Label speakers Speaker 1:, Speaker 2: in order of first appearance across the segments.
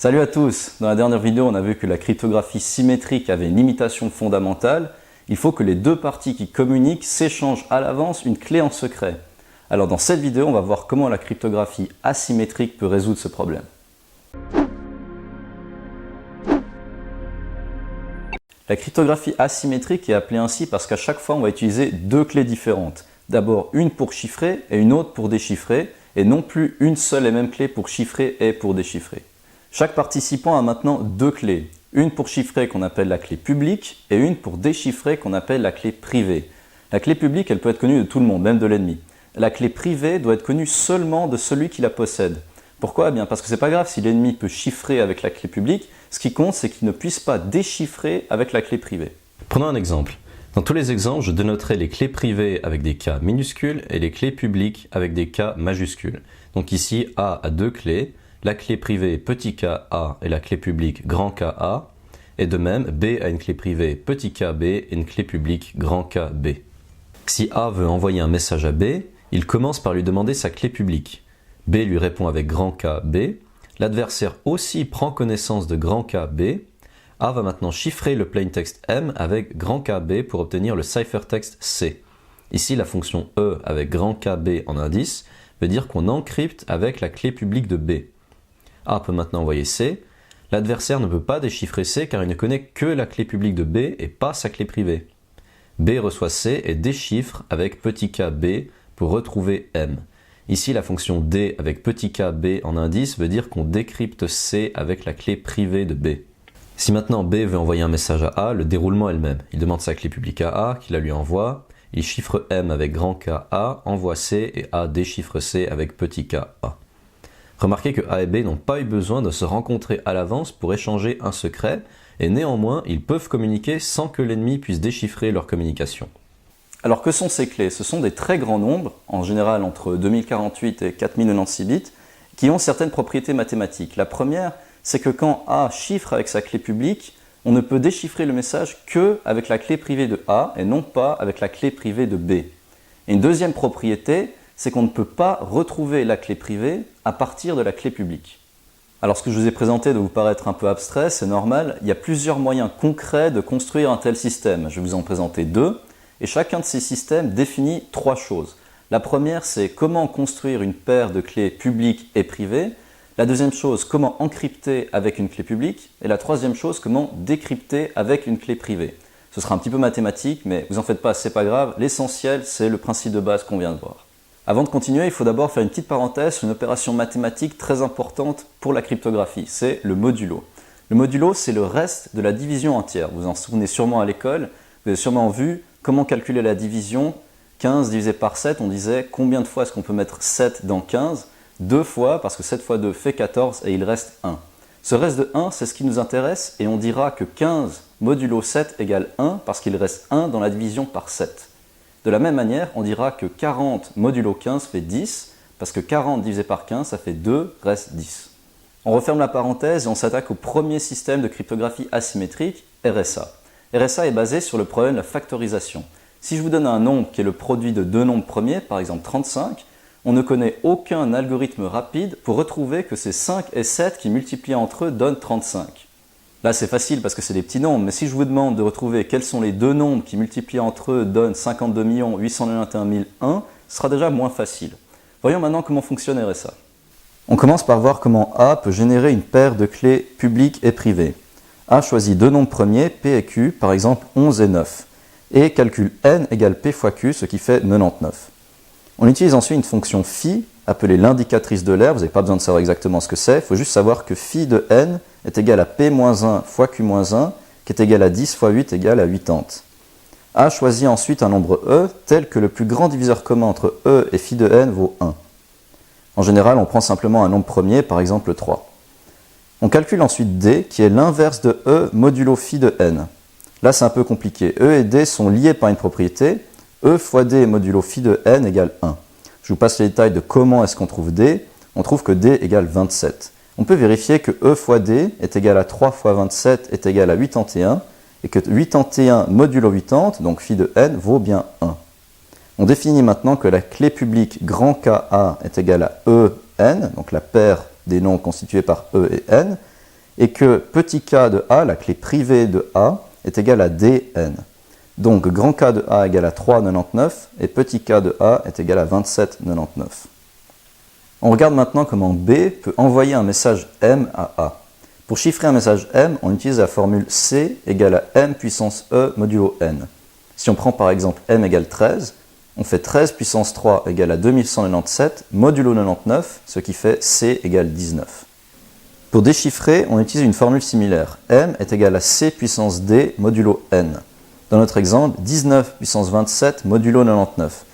Speaker 1: Salut à tous! Dans la dernière vidéo, on a vu que la cryptographie symétrique avait une limitation fondamentale. Il faut que les deux parties qui communiquent s'échangent à l'avance une clé en secret. Alors dans cette vidéo, on va voir comment la cryptographie asymétrique peut résoudre ce problème. La cryptographie asymétrique est appelée ainsi parce qu'à chaque fois, on va utiliser deux clés différentes. D'abord une pour chiffrer et une autre pour déchiffrer, et non plus une seule et même clé pour chiffrer et pour déchiffrer. Chaque participant a maintenant deux clés, une pour chiffrer qu'on appelle la clé publique et une pour déchiffrer qu'on appelle la clé privée. La clé publique, elle peut être connue de tout le monde, même de l'ennemi. La clé privée doit être connue seulement de celui qui la possède. Pourquoi? Eh bien parce que c'est pas grave si l'ennemi peut chiffrer avec la clé publique, ce qui compte c'est qu'il ne puisse pas déchiffrer avec la clé privée. Prenons un exemple. Dans tous les exemples, je dénoterai les clés privées avec des K minuscules et les clés publiques avec des K majuscules. Donc ici, A a deux clés. La clé privée petit k A et la clé publique grand K A, et de même B a une clé privée petit k B et une clé publique grand K B. Si A veut envoyer un message à B, il commence par lui demander sa clé publique. B lui répond avec grand K B, l'adversaire aussi prend connaissance de grand K B. A va maintenant chiffrer le plaintext M avec grand K B pour obtenir le ciphertext C. Ici la fonction E avec grand K B en indice veut dire qu'on encrypte avec la clé publique de B. A peut maintenant envoyer C. L'adversaire ne peut pas déchiffrer C car il ne connaît que la clé publique de B et pas sa clé privée. B reçoit C et déchiffre avec petit k B pour retrouver M. Ici, la fonction D avec petit k B en indice veut dire qu'on décrypte C avec la clé privée de B. Si maintenant B veut envoyer un message à A, le déroulement est le même. Il demande sa clé publique à A, qui la lui envoie. Il chiffre M avec grand K A, envoie C et A déchiffre C avec petit k A. Remarquez que A et B n'ont pas eu besoin de se rencontrer à l'avance pour échanger un secret, et néanmoins, ils peuvent communiquer sans que l'ennemi puisse déchiffrer leur communication. Alors que sont ces clés? Ce sont des très grands nombres, en général entre 2048 et 4096 bits, qui ont certaines propriétés mathématiques. La première, c'est que quand A chiffre avec sa clé publique, on ne peut déchiffrer le message que avec la clé privée de A et non pas avec la clé privée de B. Et une deuxième propriété, c'est qu'on ne peut pas retrouver la clé privée à partir de la clé publique. Alors ce que je vous ai présenté doit vous paraître un peu abstrait, c'est normal, il y a plusieurs moyens concrets de construire un tel système. Je vais vous en présenter deux, et chacun de ces systèmes définit trois choses. La première, c'est comment construire une paire de clés publiques et privées. La deuxième chose, comment encrypter avec une clé publique. Et la troisième chose, comment décrypter avec une clé privée. Ce sera un petit peu mathématique, mais vous en faites pas, c'est pas grave. L'essentiel, c'est le principe de base qu'on vient de voir. Avant de continuer, il faut d'abord faire une petite parenthèse sur une opération mathématique très importante pour la cryptographie, c'est le modulo. Le modulo, c'est le reste de la division entière. Vous en souvenez sûrement à l'école, vous avez sûrement vu comment calculer la division. 15 divisé par 7, on disait combien de fois est-ce qu'on peut mettre 7 dans 15? 2 fois, parce que 7 fois 2 fait 14 et il reste 1. Ce reste de 1, c'est ce qui nous intéresse et on dira que 15 modulo 7 égale 1 parce qu'il reste 1 dans la division par 7. De la même manière, on dira que 40 modulo 15 fait 10, parce que 40 divisé par 15, ça fait 2, reste 10. On referme la parenthèse et on s'attaque au premier système de cryptographie asymétrique, RSA. RSA est basé sur le problème de la factorisation. Si je vous donne un nombre qui est le produit de deux nombres premiers, par exemple 35, on ne connaît aucun algorithme rapide pour retrouver que c'est 5 et 7 qui multipliés entre eux donnent 35. Là, c'est facile parce que c'est des petits nombres, mais si je vous demande de retrouver quels sont les deux nombres qui multipliés entre eux donnent 52 891 001, ce sera déjà moins facile. Voyons maintenant comment fonctionne RSA. On commence par voir comment A peut générer une paire de clés publiques et privées. A choisit deux nombres premiers, P et Q, par exemple 11 et 9, et calcule N égale P fois Q, ce qui fait 99. On utilise ensuite une fonction phi, appelée l'indicatrice de l'aire, vous n'avez pas besoin de savoir exactement ce que c'est, il faut juste savoir que phi de N est égal à P-1 fois Q-1, qui est égal à 10 fois 8 égale à 80. A choisit ensuite un nombre E tel que le plus grand diviseur commun entre E et phi de N vaut 1. En général, on prend simplement un nombre premier, par exemple 3. On calcule ensuite D, qui est l'inverse de E modulo phi de N. Là, c'est un peu compliqué. E et D sont liés par une propriété. E fois D modulo phi de N égale 1. Je vous passe les détails de comment est-ce qu'on trouve D. On trouve que D égale 27. On peut vérifier que E fois D est égal à 3 fois 27 est égal à 81 et que 81 modulo 80, donc phi de N, vaut bien 1. On définit maintenant que la clé publique grand KA est égale à EN, donc la paire des nombres constitués par E et N, et que petit k de A, la clé privée de A, est égal à dn. Donc grand K de A égale à 3,99 et petit k de A est égal à 27,99. On regarde maintenant comment B peut envoyer un message M à A. Pour chiffrer un message M, on utilise la formule C égale à M puissance E modulo N. Si on prend par exemple M égale 13, on fait 13 puissance 3 égale à 2197 modulo 99, ce qui fait C égale 19. Pour déchiffrer, on utilise une formule similaire. M est égal à C puissance D modulo N. Dans notre exemple, 19 puissance 27 modulo 99.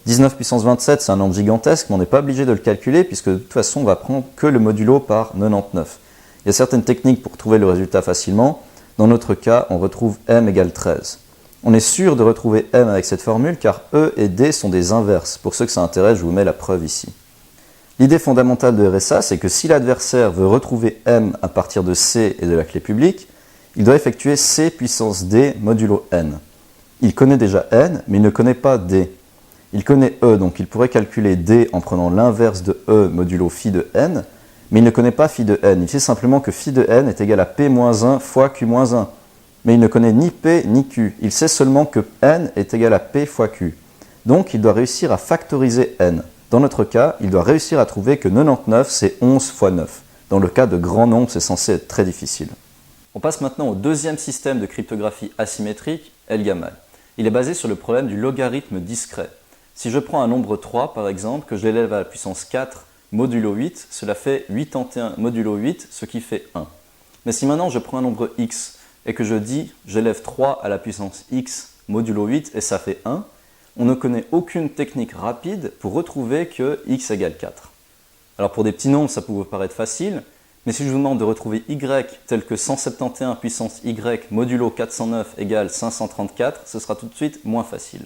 Speaker 1: 19 puissance 27, c'est un nombre gigantesque, mais on n'est pas obligé de le calculer, puisque de toute façon, on va prendre que le modulo par 99. Il y a certaines techniques pour trouver le résultat facilement. Dans notre cas, on retrouve M égale 13. On est sûr de retrouver M avec cette formule, car E et D sont des inverses. Pour ceux que ça intéresse, je vous mets la preuve ici. L'idée fondamentale de RSA, c'est que si l'adversaire veut retrouver M à partir de C et de la clé publique, il doit effectuer C puissance D modulo N. Il connaît déjà N, mais il ne connaît pas D. Il connaît E, donc il pourrait calculer D en prenant l'inverse de E modulo phi de N, mais il ne connaît pas phi de N. Il sait simplement que phi de N est égal à P-1 fois Q-1. Mais il ne connaît ni P ni Q. Il sait seulement que N est égal à P fois Q. Donc il doit réussir à factoriser N. Dans notre cas, il doit réussir à trouver que 99 c'est 11 fois 9. Dans le cas de grands nombres, c'est censé être très difficile. On passe maintenant au deuxième système de cryptographie asymétrique, El-Gamal. Il est basé sur le problème du logarithme discret. Si je prends un nombre 3 par exemple, que je l'élève à la puissance 4 modulo 8, cela fait 81 modulo 8, ce qui fait 1. Mais si maintenant je prends un nombre x et que je dis j'élève 3 à la puissance x modulo 8 et ça fait 1, on ne connaît aucune technique rapide pour retrouver que x égale 4. Alors pour des petits nombres, ça peut vous paraître facile, mais si je vous demande de retrouver y tel que 171 puissance y modulo 409 égale 534, ce sera tout de suite moins facile.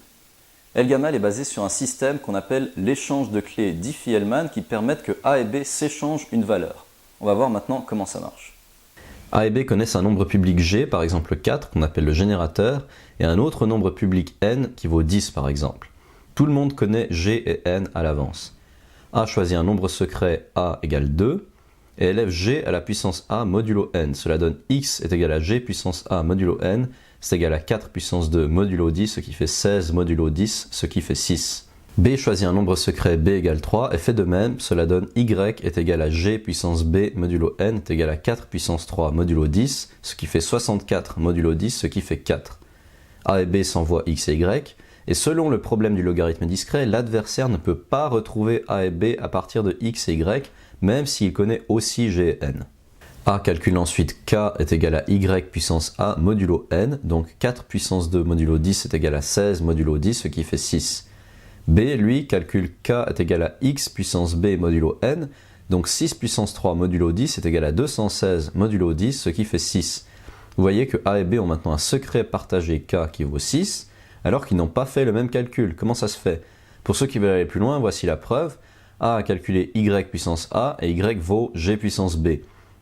Speaker 1: El-Gamal est basé sur un système qu'on appelle l'échange de clés Diffie-Hellman qui permettent que A et B s'échangent une valeur. On va voir maintenant comment ça marche. A et B connaissent un nombre public G, par exemple 4, qu'on appelle le générateur, et un autre nombre public N qui vaut 10 par exemple. Tout le monde connaît G et N à l'avance. A choisit un nombre secret A égale 2, et élève G à la puissance A modulo N. Cela donne X est égal à G puissance A modulo N, c'est égal à 4 puissance 2 modulo 10, ce qui fait 16 modulo 10, ce qui fait 6. B choisit un nombre secret B égale 3 et fait de même, cela donne Y est égal à G puissance B modulo N est égal à 4 puissance 3 modulo 10, ce qui fait 64 modulo 10, ce qui fait 4. A et B s'envoient X et Y, et selon le problème du logarithme discret, l'adversaire ne peut pas retrouver A et B à partir de X et Y, même s'il connaît aussi G et N. A calcule ensuite K est égal à Y puissance A modulo N, donc 4 puissance 2 modulo 10 est égal à 16 modulo 10, ce qui fait 6. B, lui, calcule K est égal à X puissance B modulo N, donc 6 puissance 3 modulo 10 est égal à 216 modulo 10, ce qui fait 6. Vous voyez que A et B ont maintenant un secret partagé K qui vaut 6, alors qu'ils n'ont pas fait le même calcul. Comment ça se fait? Pour ceux qui veulent aller plus loin, voici la preuve. A a calculé Y puissance A et Y vaut G puissance B.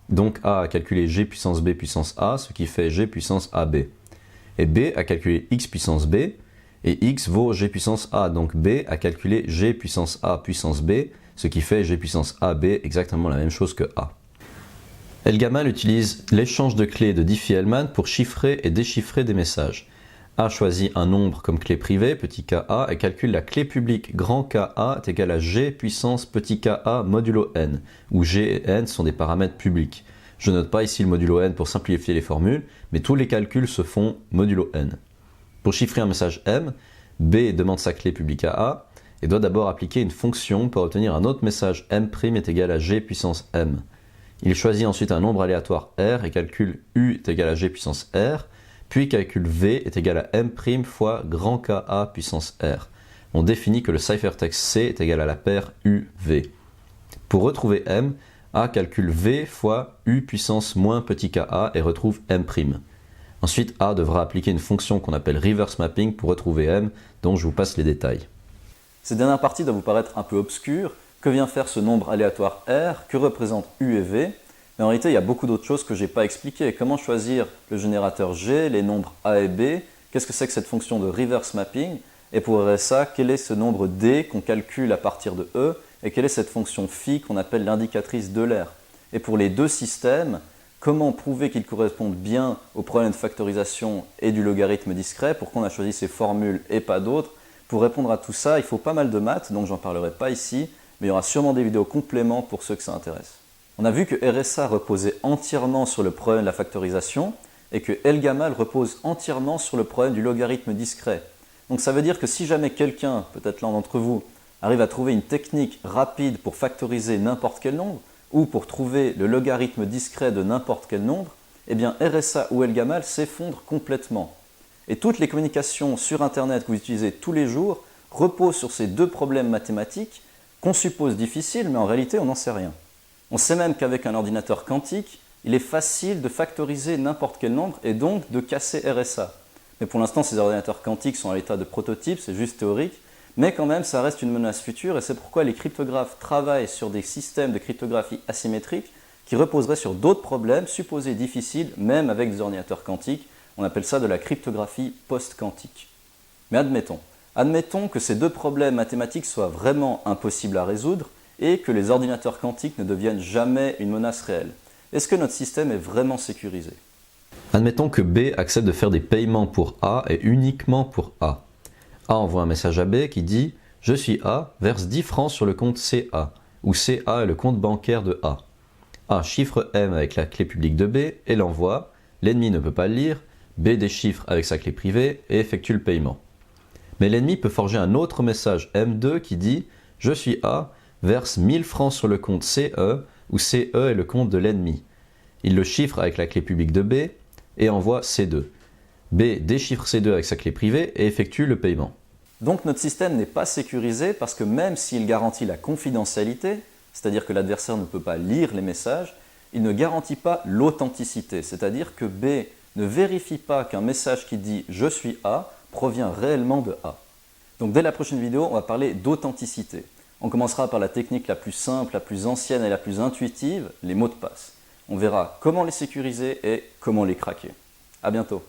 Speaker 1: Donc A a calculé G puissance B puissance A, ce qui fait G puissance AB. Et B a calculé X puissance B, et X vaut G puissance A. Donc B a calculé G puissance A puissance B, ce qui fait G puissance AB, exactement la même chose que A. El-Gamal utilise l'échange de clés de Diffie-Hellman pour chiffrer et déchiffrer des messages. A choisit un nombre comme clé privée, petit ka, et calcule la clé publique grand Ka est égale à G puissance petit ka modulo n, où G et n sont des paramètres publics. Je note pas ici le modulo n pour simplifier les formules, mais tous les calculs se font modulo n. Pour chiffrer un message M, B demande sa clé publique à A, et doit d'abord appliquer une fonction pour obtenir un autre message M' est égal à G puissance M. Il choisit ensuite un nombre aléatoire R et calcule U est égal à G puissance R, puis calcule V est égal à M' fois grand Ka puissance R. On définit que le cyphertext C est égal à la paire UV. Pour retrouver M, A calcule V fois U puissance moins petit ka et retrouve M'. Ensuite, A devra appliquer une fonction qu'on appelle reverse mapping pour retrouver M, dont je vous passe les détails. Cette dernière partie doit vous paraître un peu obscure. Que vient faire ce nombre aléatoire R? Que représentent U et V? Mais en réalité, il y a beaucoup d'autres choses que je n'ai pas expliquées. Comment choisir le générateur G, les nombres A et B? Qu'est-ce que c'est que cette fonction de reverse mapping? Et pour RSA, quel est ce nombre D qu'on calcule à partir de E? Et quelle est cette fonction phi qu'on appelle l'indicatrice d'Euler? Et pour les deux systèmes, comment prouver qu'ils correspondent bien au problème de factorisation et du logarithme discret, pourquoi on a choisi ces formules et pas d'autres. Pour répondre à tout ça, il faut pas mal de maths, donc j'en parlerai pas ici, mais il y aura sûrement des vidéos compléments pour ceux que ça intéresse. On a vu que RSA reposait entièrement sur le problème de la factorisation et que Elgamal repose entièrement sur le problème du logarithme discret. Donc ça veut dire que si jamais quelqu'un, peut-être l'un d'entre vous, arrive à trouver une technique rapide pour factoriser n'importe quel nombre, ou pour trouver le logarithme discret de n'importe quel nombre, eh bien RSA ou Elgamal s'effondrent complètement. Et toutes les communications sur Internet que vous utilisez tous les jours reposent sur ces deux problèmes mathématiques qu'on suppose difficiles, mais en réalité on n'en sait rien. On sait même qu'avec un ordinateur quantique, il est facile de factoriser n'importe quel nombre et donc de casser RSA. Mais pour l'instant, ces ordinateurs quantiques sont à l'état de prototype, c'est juste théorique, mais quand même, ça reste une menace future et c'est pourquoi les cryptographes travaillent sur des systèmes de cryptographie asymétrique qui reposeraient sur d'autres problèmes supposés difficiles, même avec des ordinateurs quantiques. On appelle ça de la cryptographie post-quantique. Mais admettons que ces deux problèmes mathématiques soient vraiment impossibles à résoudre et que les ordinateurs quantiques ne deviennent jamais une menace réelle. Est-ce que notre système est vraiment sécurisé?
Speaker 2: Admettons que B accepte de faire des paiements pour A et uniquement pour A. A envoie un message à B qui dit « Je suis A, verse 10 francs sur le compte CA » où CA est le compte bancaire de A. A chiffre M avec la clé publique de B et l'envoie. L'ennemi ne peut pas le lire. B déchiffre avec sa clé privée et effectue le paiement. Mais l'ennemi peut forger un autre message M2 qui dit « Je suis A, verse 1000 francs sur le compte CE » où CE est le compte de l'ennemi. Il le chiffre avec la clé publique de B et envoie C2. B déchiffre C2 avec sa clé privée et effectue le paiement.
Speaker 1: Donc notre système n'est pas sécurisé parce que même s'il garantit la confidentialité, c'est-à-dire que l'adversaire ne peut pas lire les messages, il ne garantit pas l'authenticité, c'est-à-dire que B ne vérifie pas qu'un message qui dit « Je suis A » provient réellement de A. Donc dès la prochaine vidéo, on va parler d'authenticité. On commencera par la technique la plus simple, la plus ancienne et la plus intuitive, les mots de passe. On verra comment les sécuriser et comment les craquer. À bientôt.